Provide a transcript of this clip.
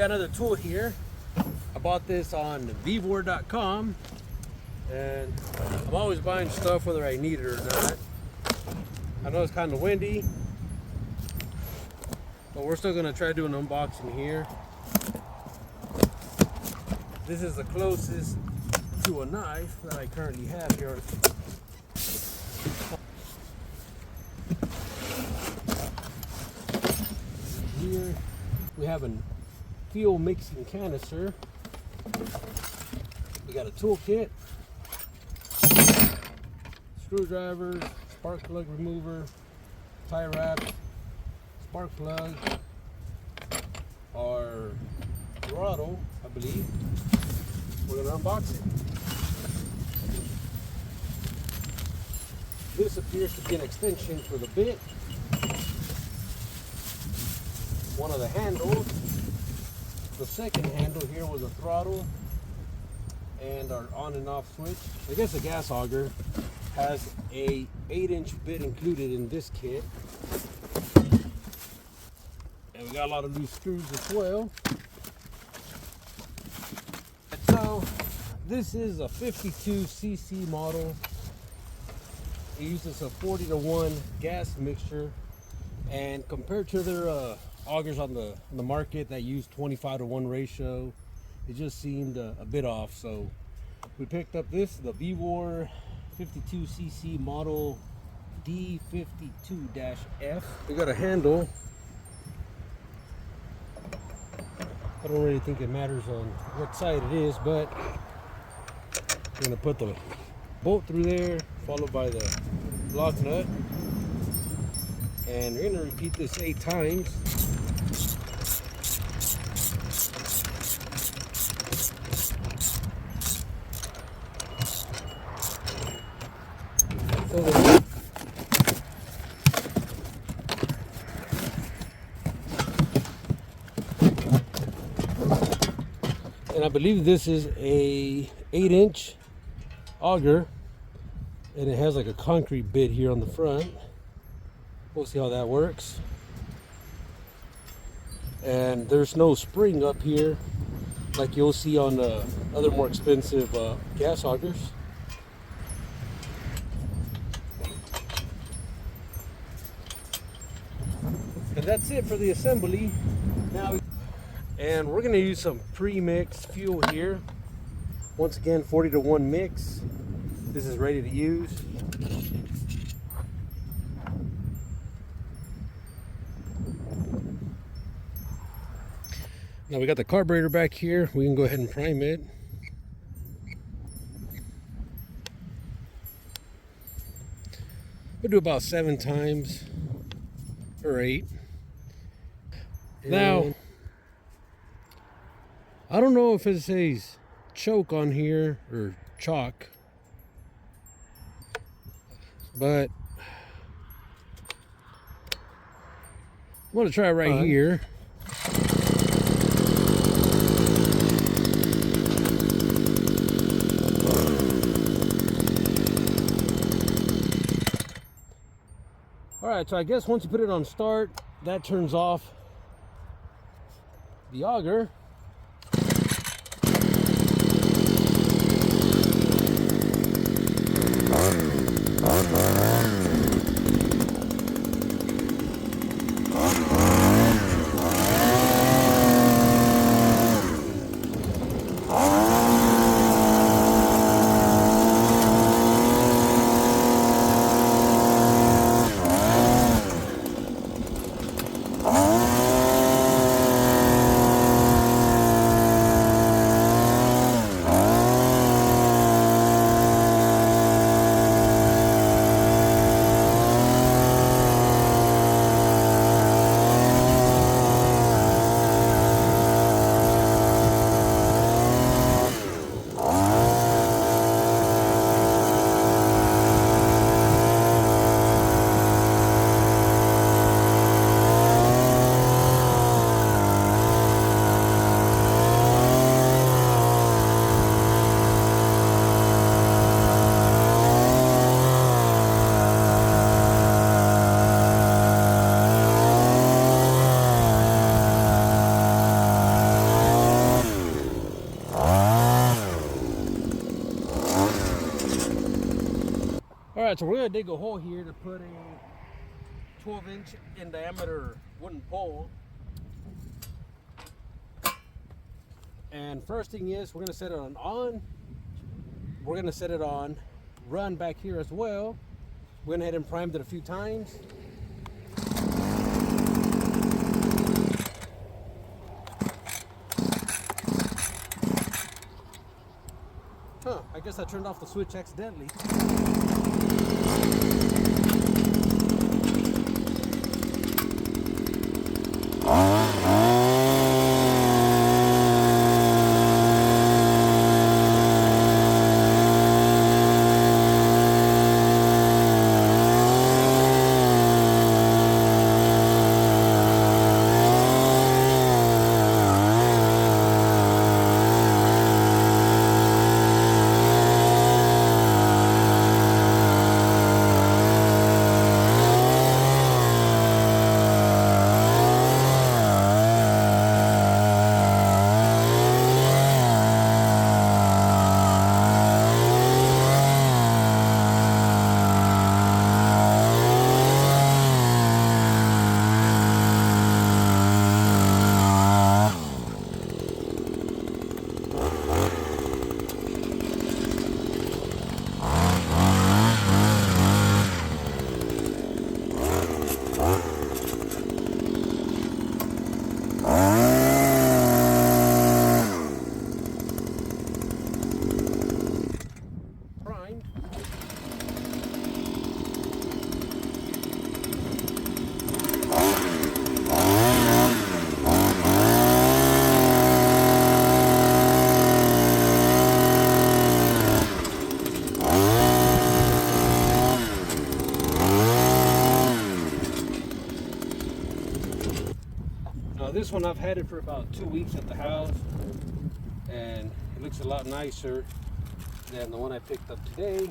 got another tool here. I bought this on Vevor.com, and I'm always buying stuff whether I need it or not. I know it's kind of windy, but we're still gonna try to do an unboxing here. This is the closest to a knife that I currently have here. Here we have a fuel mixing canister. We got a toolkit, screwdrivers, spark plug remover, tie wrap, spark plug, our throttle, I believe. We're gonna unbox it. This appears to be an extension for the bit. One of the handles. The second handle here was a throttle and our on and off switch. I guess a gas auger has a 8-inch bit included in this kit. And we got a lot of loose screws as well. So this is a 52cc model. It uses a 40-to-1 gas mixture, and compared to their augers on the market that use 25-to-1 ratio, it just seemed a bit off. So we picked up the Vevor 52cc model D52-f. We got a handle. I don't really think it matters on what side it is, but we're gonna put the bolt through there, followed by the lock nut, and we're gonna repeat this 8 times. And I believe this is a 8-inch auger, and it has like a concrete bit here on the front. We'll see how that works. And there's no spring up here like you'll see on other more expensive gas augers. And that's it for the assembly. And we're going to use some pre-mixed fuel here. Once again, 40-to-1 mix. This is ready to use. Now we got the carburetor back here. We can go ahead and prime it. We'll do about 7 times or 8. Now, I don't know if it says choke on here or chalk, but I'm going to try right here. Alright, so I guess once you put it on start, that turns off the auger. All right, so we're gonna dig a hole here to put a 12-inch in diameter wooden pole. And first thing is, we're gonna set it on. We're gonna set it on run back here as well. Went ahead and primed it a few times. I guess I turned off the switch accidentally. This one I've had it for about 2 weeks at the house, and it looks a lot nicer than the one I picked up today.